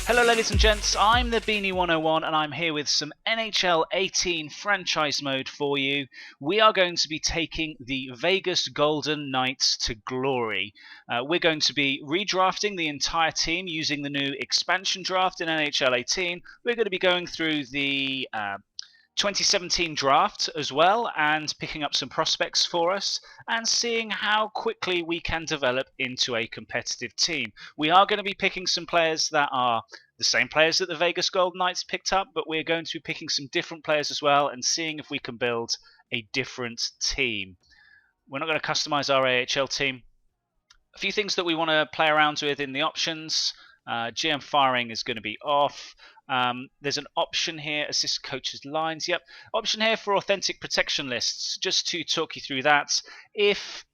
Hello ladies and gents, I'm the Beanie 101 and I'm here with some NHL 18 franchise mode for you. We are going to be taking the Vegas Golden Knights to glory. We're going to be redrafting the entire team using the new expansion draft in NHL 18. We're going to be going through the 2017 draft as well and picking up some prospects for us and seeing how quickly we can develop into a competitive team. We are going to be picking some players that are the same players that the Vegas Golden Knights picked up, but we're going to be picking some different players as well and seeing if we can build a different team. We're not going to customize our AHL team. A few things that we want to play around with in the options. GM firing is going to be off. There's an option here, assist coaches lines. Yep, option here for authentic protection lists. Just to talk you through that, if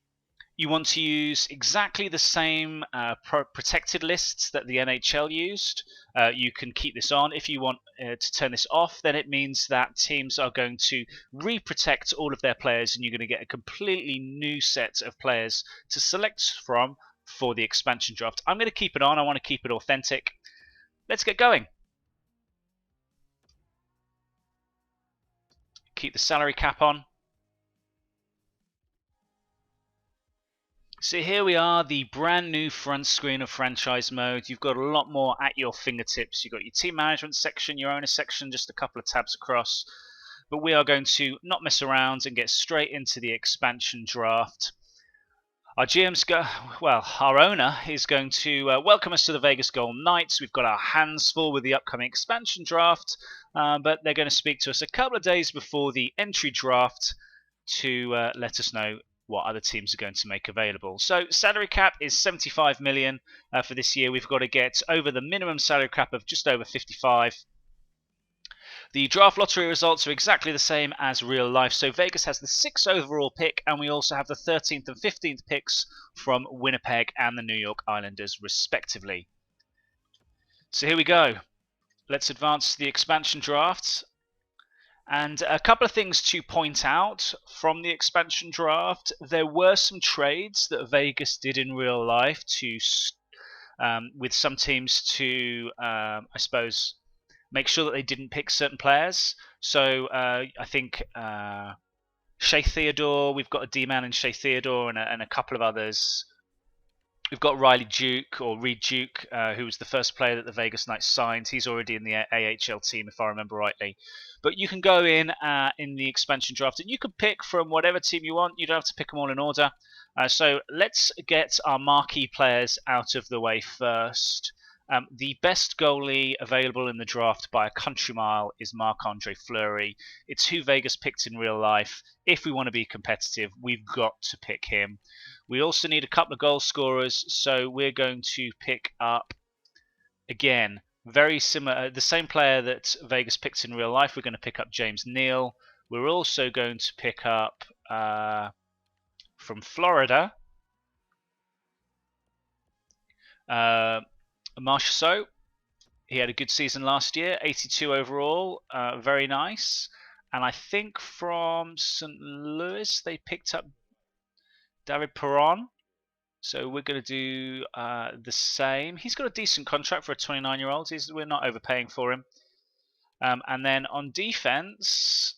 you want to use exactly the same protected lists that the NHL used, you can keep this on. If you want to turn this off, then it means that teams are going to re-protect all of their players and you're going to get a completely new set of players to select from for the expansion draft. I'm going to keep it on. I want to keep it authentic. Let's get going. Keep the salary cap on. So here we are, the brand new front screen of franchise mode. You've got a lot more at your fingertips. You've got your team management section, your owner section, just a couple of tabs across. But we are going to not mess around and get straight into the expansion draft. Our our owner is going to welcome us to the Vegas Golden Knights. We've got our hands full with the upcoming expansion draft, but they're going to speak to us a couple of days before the entry draft to let us know what other teams are going to make available. So salary cap is 75 million for this year. We've got to get over the minimum salary cap of just over 55. The draft lottery results are exactly the same as real life. So Vegas has the 6th overall pick, and we also have the 13th and 15th picks from Winnipeg and the New York Islanders, respectively. So here we go. Let's advance to the expansion draft. And a couple of things to point out from the expansion draft. There were some trades that Vegas did in real life to, with some teams to, I suppose, make sure that they didn't pick certain players. So I think Shea Theodore, we've got a D-man in Shea Theodore and a couple of others. We've got Riley Duke, or Reed Duke, who was the first player that the Vegas Knights signed. He's already in the AHL team, if I remember rightly. But you can go in the expansion draft, and you can pick from whatever team you want. You don't have to pick them all in order. So let's get our marquee players out of the way first. The best goalie available in the draft by a country mile is Marc-Andre Fleury. It's who Vegas picked in real life. If we want to be competitive, we've got to pick him. We also need a couple of goal scorers, so we're going to pick up, again, very similar, the same player that Vegas picked in real life. We're going to pick up James Neal. We're also going to pick up, from Florida, Marchessault. He had a good season last year, 82 overall, very nice. And I think from St. Louis they picked up David Perron. So we're going to do the same. He's got a decent contract for a 29-year-old. We're not overpaying for him. And then on defense,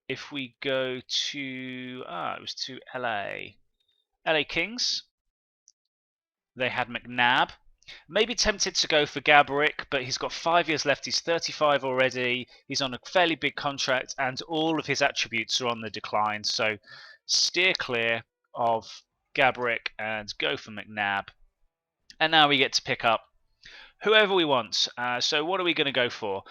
if we go to, it was to LA Kings. They had McNabb. Maybe tempted to go for Gaborik, but he's got 5 years left. He's 35 already. He's on a fairly big contract, and all of his attributes are on the decline. So steer clear of Gaborik and go for McNabb. And now we get to pick up whoever we want. So what are we going to go for?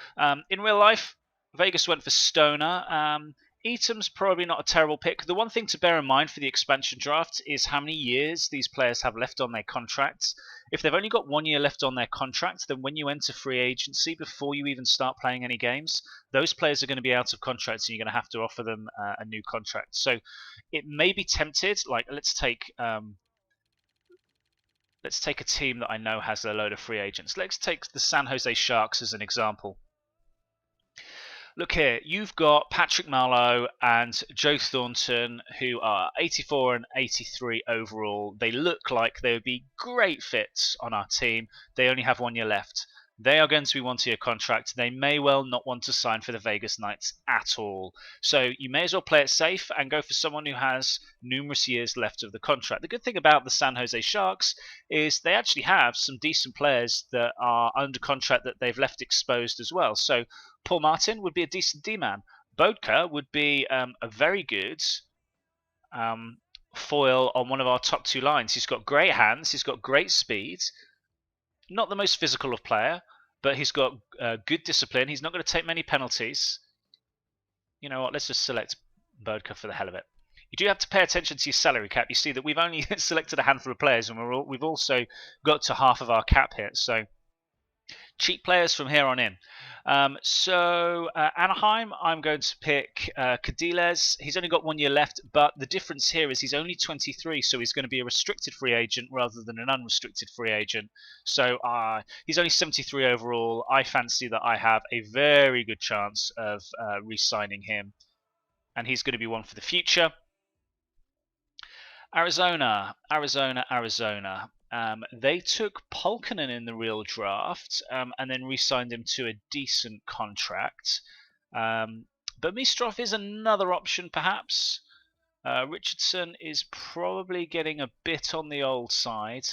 In real life, Vegas went for Stoner. Etam's probably not a terrible pick. The one thing to bear in mind for the expansion draft is how many years these players have left on their contracts. If they've only got 1 year left on their contract, then when you enter free agency, before you even start playing any games, those players are going to be out of contract, so you're going to have to offer them a new contract. So it may be tempted, like let's take a team that I know has a load of free agents. Let's take the San Jose Sharks as an example. Look here, you've got Patrick Marlowe and Joe Thornton, who are 84 and 83 overall. They look like they would be great fits on our team. They only have 1 year left. They are going to be 1 year contract. They may well not want to sign for the Vegas Knights at all. So you may as well play it safe and go for someone who has numerous years left of the contract. The good thing about the San Jose Sharks is they actually have some decent players that are under contract that they've left exposed as well. So Paul Martin would be a decent D-man. Bodka would be a very good foil on one of our top 2 lines. He's got great hands. He's got great speed. Not the most physical of player, but he's got good discipline. He's not going to take many penalties. You know what? Let's just select Bodka for the hell of it. You do have to pay attention to your salary cap. You see that we've only selected a handful of players, and we've also got to half of our cap here. So cheap players from here on in. Anaheim, I'm going to pick Cadiles. He's only got 1 year left, but the difference here is he's only 23, so he's going to be a restricted free agent rather than an unrestricted free agent. So he's only 73 overall. I fancy that I have a very good chance of re-signing him, and he's going to be one for the future. Arizona. They took Polkinen in the real draft and then re-signed him to a decent contract. But Mistrov is another option, perhaps. Richardson is probably getting a bit on the old side.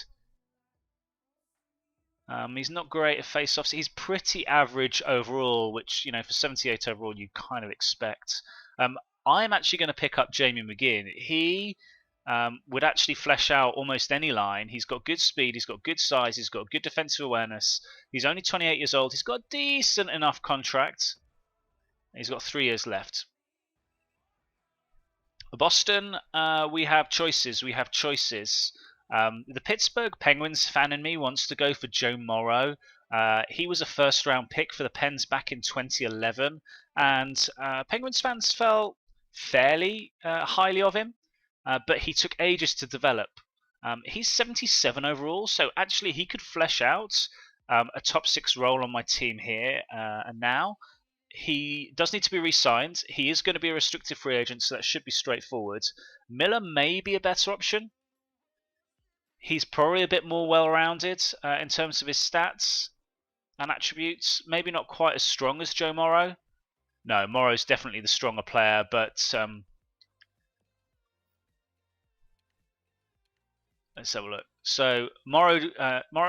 He's not great at face-offs. He's pretty average overall, which, you know, for 78 overall, you kind of expect. I'm actually going to pick up Jamie McGinn. He would actually flesh out almost any line. He's got good speed, he's got good size, he's got good defensive awareness. He's only 28 years old. He's got a decent enough contract. He's got 3 years left. Boston, we have choices. The Pittsburgh Penguins fan in me wants to go for Joe Morrow. He was a first-round pick for the Pens back in 2011, and Penguins fans felt fairly highly of him. But he took ages to develop. He's 77 overall, so actually he could flesh out a top 6 role on my team here and now. He does need to be re-signed. He is going to be a restricted free agent, so that should be straightforward. Miller may be a better option. He's probably a bit more well-rounded in terms of his stats and attributes. Maybe not quite as strong as Joe Morrow. No, Morrow's definitely the stronger player, but let's have a look. So Morrow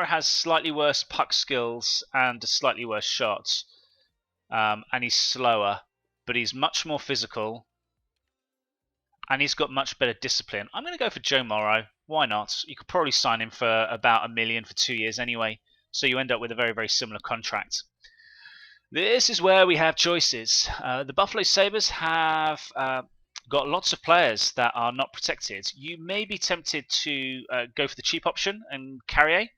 has slightly worse puck skills and a slightly worse shot, and he's slower, but he's much more physical, and he's got much better discipline. I'm going to go for Joe Morrow. Why not? You could probably sign him for about $1 million for 2 years anyway, so you end up with a very, very similar contract. This is where we have choices. The Buffalo Sabres have got lots of players that are not protected. You may be tempted to go for the cheap option and Carrier.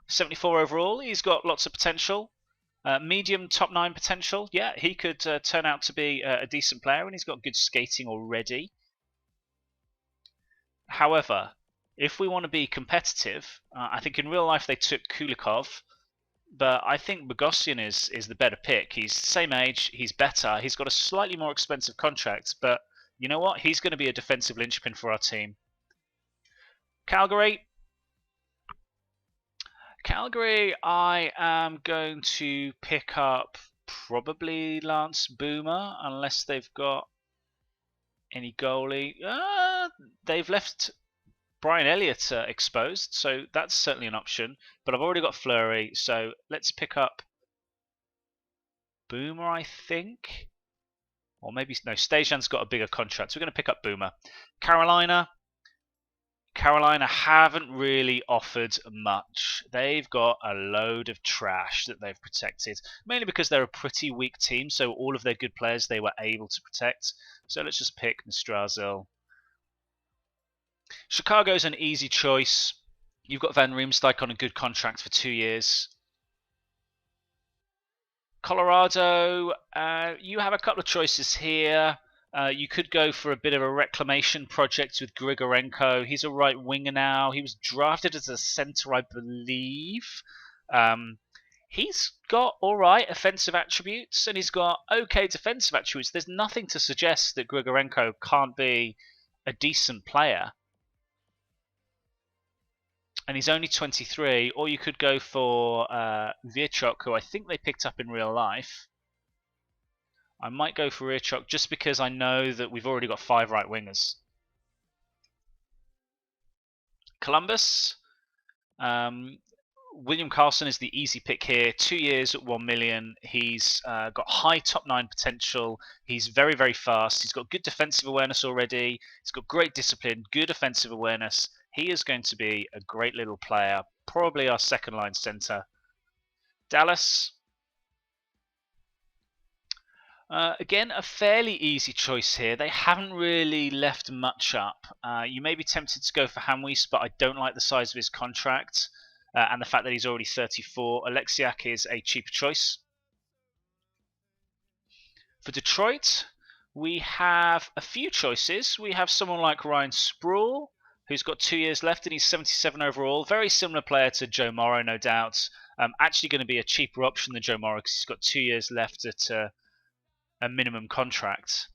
74 overall, he's got lots of potential. Medium top 9 potential. Yeah, he could turn out to be a decent player, and he's got good skating already. However, if we want to be competitive, I think in real life they took Kulikov, but I think Bogosian is the better pick. He's the same age, he's better, he's got a slightly more expensive contract, but you know what? He's going to be a defensive linchpin for our team. Calgary, I am going to pick up probably Lance Boomer, unless they've got any goalie. They've left Brian Elliott exposed, so that's certainly an option. But I've already got Fleury, so let's pick up Boomer, I think. Or maybe, no, Stajan's got a bigger contract, so we're going to pick up Boomer. Carolina haven't really offered much. They've got a load of trash that they've protected, mainly because they're a pretty weak team, so all of their good players they were able to protect. So let's just pick Nastrazil. Chicago's an easy choice. You've got Van Riemsdyk on a good contract for 2 years. Colorado, you have a couple of choices here. You could go for a bit of a reclamation project with Grigorenko. He's a right winger now. He was drafted as a center, I believe. He's got alright offensive attributes and he's got okay defensive attributes. There's nothing to suggest that Grigorenko can't be a decent player. And he's only 23, or you could go for Virchok, who I think they picked up in real life. I might go for Virchok just because I know that we've already got 5 right wingers. Columbus. William Carlson is the easy pick here. 2 years at 1 million. He's got high top 9 potential. He's very, very fast. He's got good defensive awareness already. He's got great discipline, good offensive awareness. He is going to be a great little player. Probably our second line center. Dallas. Again, a fairly easy choice here. They haven't really left much up. You may be tempted to go for Hamwys, but I don't like the size of his contract and the fact that he's already 34. Alexiak is a cheaper choice. For Detroit, we have a few choices. We have someone like Ryan Sproul, who's got 2 years left and he's 77 overall. Very similar player to Joe Morrow, no doubt. Actually going to be a cheaper option than Joe Morrow because he's got 2 years left at a minimum contract.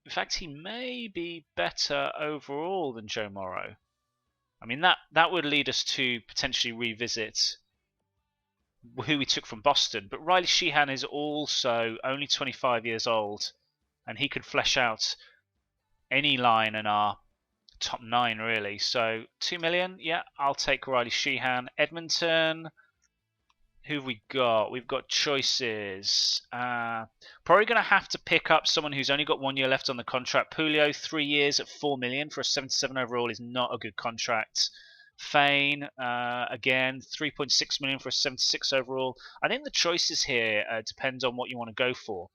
In fact, he may be better overall than Joe Morrow. I mean, that would lead us to potentially revisit who we took from Boston. But Riley Sheehan is also only 25 years old, and he could flesh out any line in our top 9, really. So 2 million, yeah, I'll take Riley Sheehan. Edmonton. Who have we got? We've got choices. Probably going to have to pick up someone who's only got 1 year left on the contract. Pulio, 3 years at 4 million for a 77 overall is not a good contract. Fane, again, 3.6 million for a 76 overall. I think the choices here depend on what you want to go for.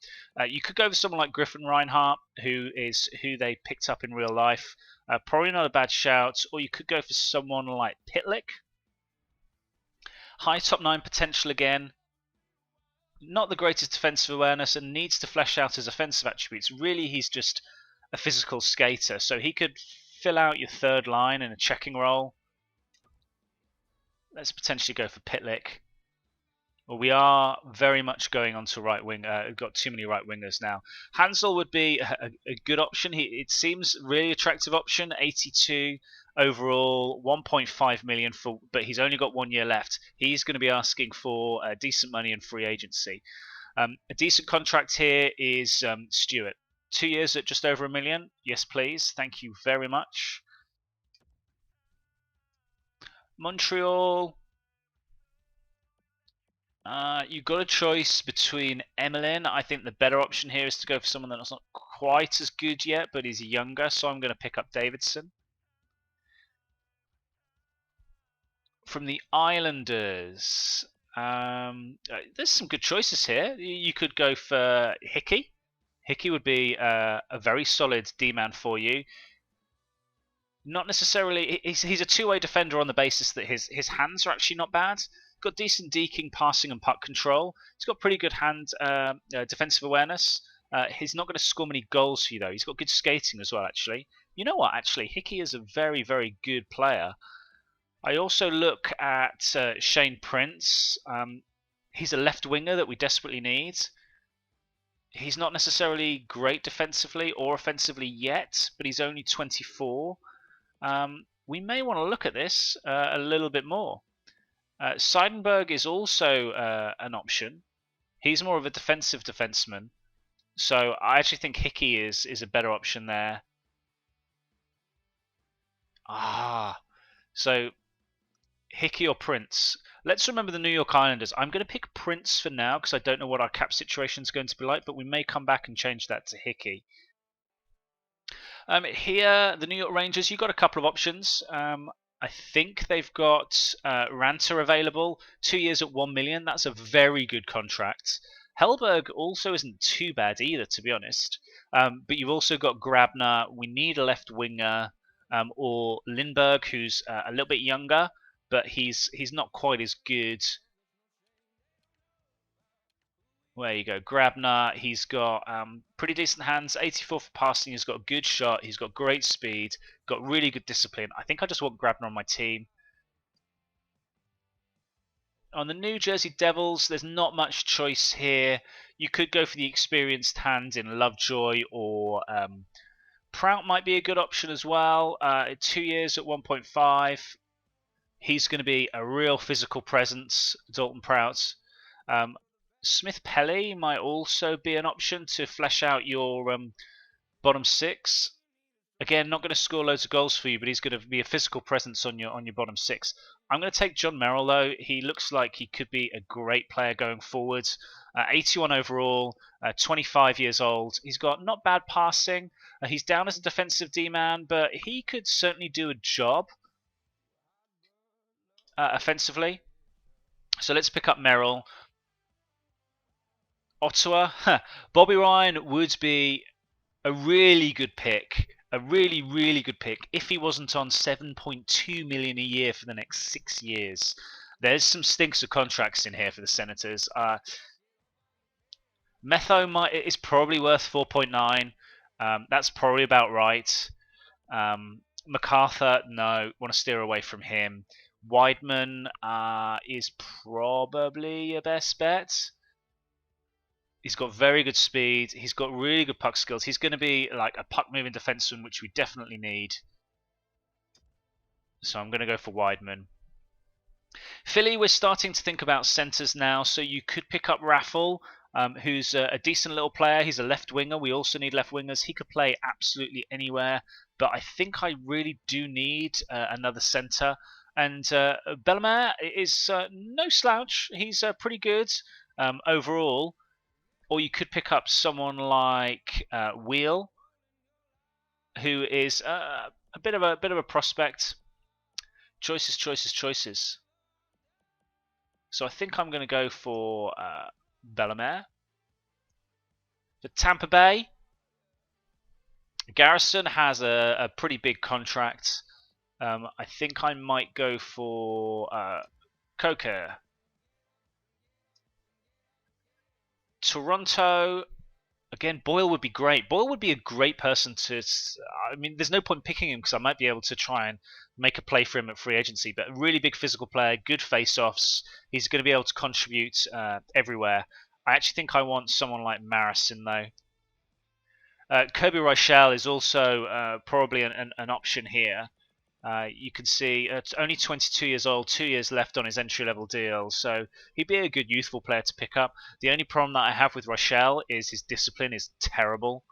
You could go for someone like Griffin Reinhart, who they picked up in real life. Probably not a bad shout. Or you could go for someone like Pitlick. High top 9 potential again. Not the greatest defensive awareness and needs to flesh out his offensive attributes. Really, he's just a physical skater. So he could fill out your third line in a checking role. Let's potentially go for Pitlick. Well, we are very much going on to right wing. We've got too many right wingers now. Hansel would be a good option. It seems really attractive option. 82 overall, 1.5 million for, but he's only got 1 year left. He's going to be asking for decent money in free agency. A decent contract here is Stewart. 2 years at just over $1 million. Yes, please. Thank you very much. Montreal. You've got a choice between Emelin. I think the better option here is to go for someone that's not quite as good yet, but is younger, so I'm going to pick up Davidson. From the Islanders, there's some good choices here. You could go for Hickey. Hickey would be a very solid D-man for you. Not necessarily, he's a two-way defender on the basis that his hands are actually not bad. Got decent deking, passing, and puck control. He's got pretty good hand defensive awareness. He's not going to score many goals for you, though. He's got good skating as well, actually. You know what, actually? Hickey is a very, very good player. I also look at Shane Prince. He's a left winger that we desperately need. He's not necessarily great defensively or offensively yet, but he's only 24. We may want to look at this a little bit more. Seidenberg is also an option. He's more of a defensive defenseman. So I actually think Hickey is a better option there. So Hickey or Prince. Let's remember the New York Islanders. I'm going to pick Prince for now because I don't know what our cap situation is going to be like, but we may come back and change that to Hickey. Here, the New York Rangers, you've got a couple of options. I think they've got Ranter available, 2 years at 1 million. That's a very good contract. Hellberg also isn't too bad either, to be honest. But you've also got Grabner. We need a left winger, or Lindbergh, who's a little bit younger, but he's not quite as good. There you go, Grabner. He's got pretty decent hands, 84 for passing. He's got a good shot. He's got great speed. Got really good discipline. I think I just want Grabner on my team. On the New Jersey Devils, there's not much choice here. You could go for the experienced hand in Lovejoy, or Prout might be a good option as well. 2 years at 1.5. He's going to be a real physical presence, Dalton Prout. Smith Pelly might also be an option to flesh out your bottom six. Again, not going to score loads of goals for you, but he's going to be a physical presence on your bottom six. I'm going to take John Merrill, though. He looks like he could be a great player going forward. 81 overall, 25 years old. He's got not bad passing. He's down as a defensive D-man, but he could certainly do a job offensively. So let's pick up Merrill. Ottawa, Bobby Ryan would be a really good pick. A really, really good pick if he wasn't on $7.2 million a year for the next 6 years. There's some stinks of contracts in here for the Senators. Metho is probably worth 4.9. That's probably about right. MacArthur, no, want to steer away from him. Weidman is probably your best bet. He's got very good speed. He's got really good puck skills. He's going to be like a puck-moving defenseman, which we definitely need. So I'm going to go for Weidman. Philly, we're starting to think about centres now. So you could pick up Raffle, who's a decent little player. He's a left winger. We also need left wingers. He could play absolutely anywhere. But I think I really do need another centre. And Bellemare is no slouch. He's pretty good overall. Or you could pick up someone like Wheel, who is a bit of a prospect. Choices, choices, choices. So I think I'm going to go for Bellemare. For Tampa Bay, Garrison has a pretty big contract. I think I might go for Coker. Toronto, again, Boyle would be great. Boyle would be a great person to... I mean, there's no point picking him because I might be able to try and make a play for him at free agency. But a really big physical player, good face-offs. He's going to be able to contribute everywhere. I actually think I want someone like Marison, though. Kobe Rochelle is also probably an option here. You can see it's only 22 years old, 2 years left on his entry-level deal, so he'd be a good youthful player to pick up. The only problem that I have with Rochelle is his discipline is terrible.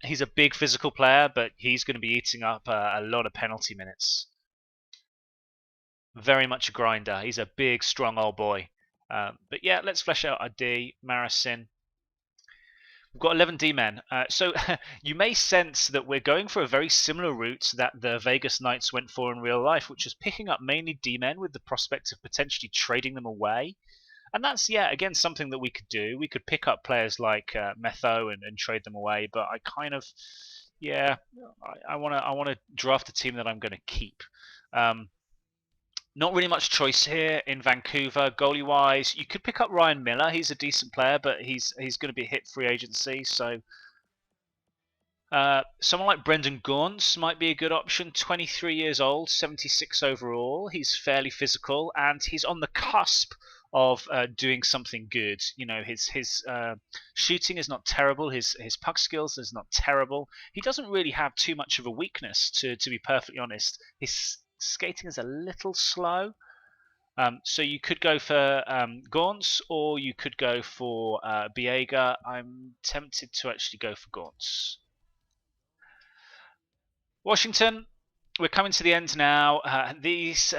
He's a big physical player, but he's going to be eating up a lot of penalty minutes. Very much a grinder. He's a big, strong old boy. But yeah, let's flesh out our D. Marison. We've got 11 D-men. So you may sense that we're going for a very similar route that the Vegas Knights went for in real life, which is picking up mainly D-men with the prospect of potentially trading them away. And that's, yeah, again, something that we could do. We could pick up players like Metho and trade them away, but I kind of, yeah, I want to draft a team that I'm going to keep. Not really much choice here in Vancouver. Goalie-wise, you could pick up Ryan Miller. He's a decent player, but he's going to be hit free agency. So someone like Brendan Gaunce might be a good option. 23 years old, 76 overall. He's fairly physical, and he's on the cusp of doing something good. You know, his shooting is not terrible. His puck skills is not terrible. He doesn't really have too much of a weakness, to be perfectly honest. His skating is a little slow. So you could go for Gaunce, or you could go for Biega. I'm tempted to actually go for Gaunce. Washington, we're coming to the end now. There's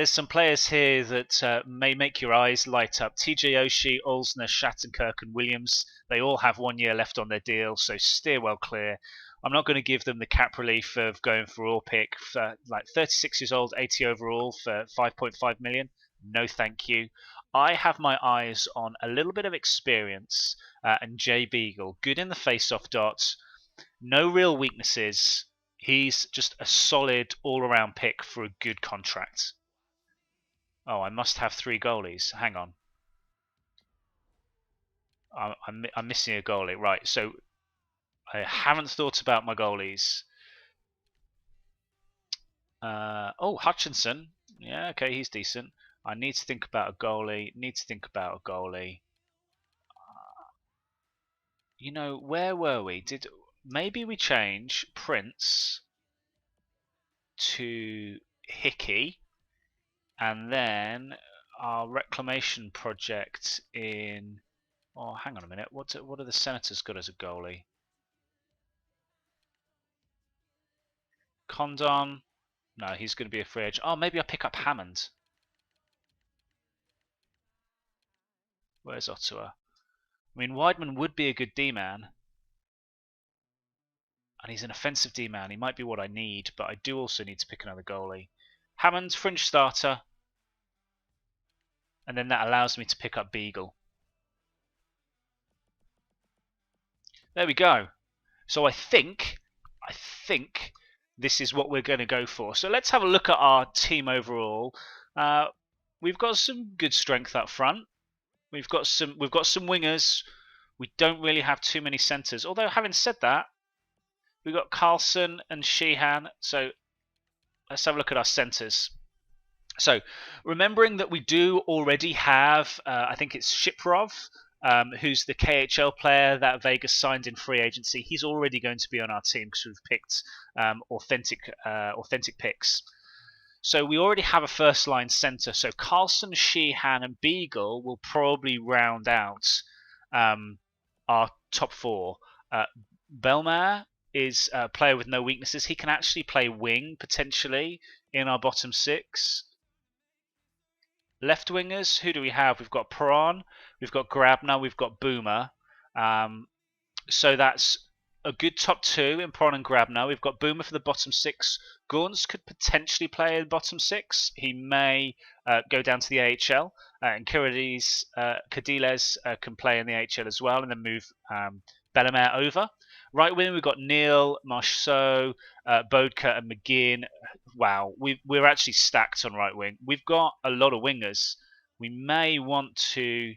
some players here that may make your eyes light up. TJ Oshie, Olsner, Shattenkirk, and Williams. They all have 1 year left on their deal, so steer well clear. I'm not going to give them the cap relief of going for all pick for like 36 years old, 80 overall for 5.5 million. No, thank you. I have my eyes on a little bit of experience and Jay Beagle, good in the face-off dots, no real weaknesses. He's just a solid all-around pick for a good contract. Oh, I must have 3 goalies. Hang on. I'm missing a goalie. Right, so I haven't thought about my goalies. Oh, Hutchinson. Yeah, okay, he's decent. I need to think about a goalie. You know, where were we? Maybe we change Prince to Hickey, and then our reclamation project in... Oh, hang on a minute. What are the Senators got as a goalie? Condon. No, he's going to be a free agent. Oh, maybe I pick up Hammond. Where's Ottawa? I mean, Weidman would be a good D-man. And he's an offensive D-man. He might be what I need, but I do also need to pick another goalie. Hammond, fringe starter. And then that allows me to pick up Beagle. There we go. So I think this is what we're going to go for. So let's have a look at our team overall. We've got some good strength up front. We've got some wingers. We don't really have too many centres. Although having said that, we've got Carlson and Sheehan. So let's have a look at our centres. So remembering that we do already have, I think it's Shiprov, who's the KHL player that Vegas signed in free agency. He's already going to be on our team because we've picked authentic picks. So we already have a first line centre. So Carlson, Sheehan, and Beagle will probably round out our top four. Belmar is a player with no weaknesses. He can actually play wing potentially in our bottom six. Left wingers, who do we have? We've got Perron, we've got Grabner, we've got Boomer. So that's a good top two in Perron and Grabner. We've got Boomer for the bottom six. Gauns could potentially play in bottom six. He may go down to the AHL. And Cadiles can play in the AHL as well, and then move Bellemare over. Right wing, we've got Neil, Marceau, Bodka, and McGinn. Wow, we're actually stacked on right wing. We've got a lot of wingers. We may want to...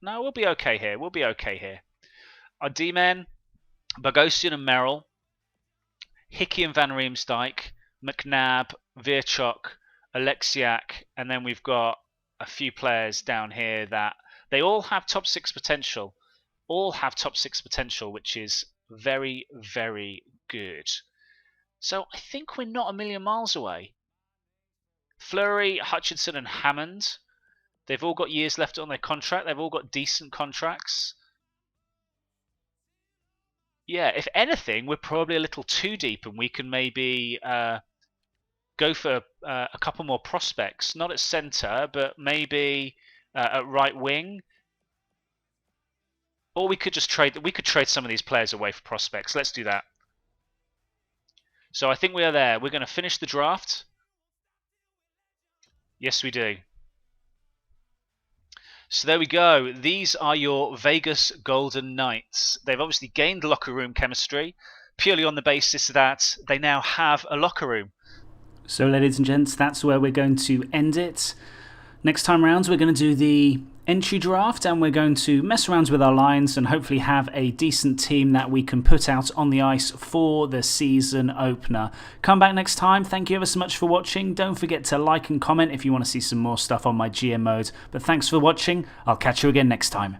No, we'll be okay here. We'll be okay here. Our D-men, Bogosian and Merrill, Hickey and Van Riemsdyk, McNabb, Virchok, Alexiak, and then we've got a few players down here that they all have top six potential. Which is very, very good. So I think we're not a million miles away. Fleury, Hutchinson, and Hammond. They've all got years left on their contract. They've all got decent contracts. Yeah, if anything, we're probably a little too deep, and we can maybe go for a couple more prospects. Not at centre, but maybe at right wing. Or we could just trade. We could trade some of these players away for prospects. Let's do that. So I think we are there. We're going to finish the draft. Yes, we do. So there we go. These are your Vegas Golden Knights. They've obviously gained locker room chemistry purely on the basis that they now have a locker room. So ladies and gents, that's where we're going to end it. Next time round, we're going to do the entry draft, and we're going to mess around with our lines and hopefully have a decent team that we can put out on the ice for the season opener. Come back next time. Thank you ever so much for watching. Don't forget to like and comment if you want to see some more stuff on my GM mode. But thanks for watching. I'll catch you again next time.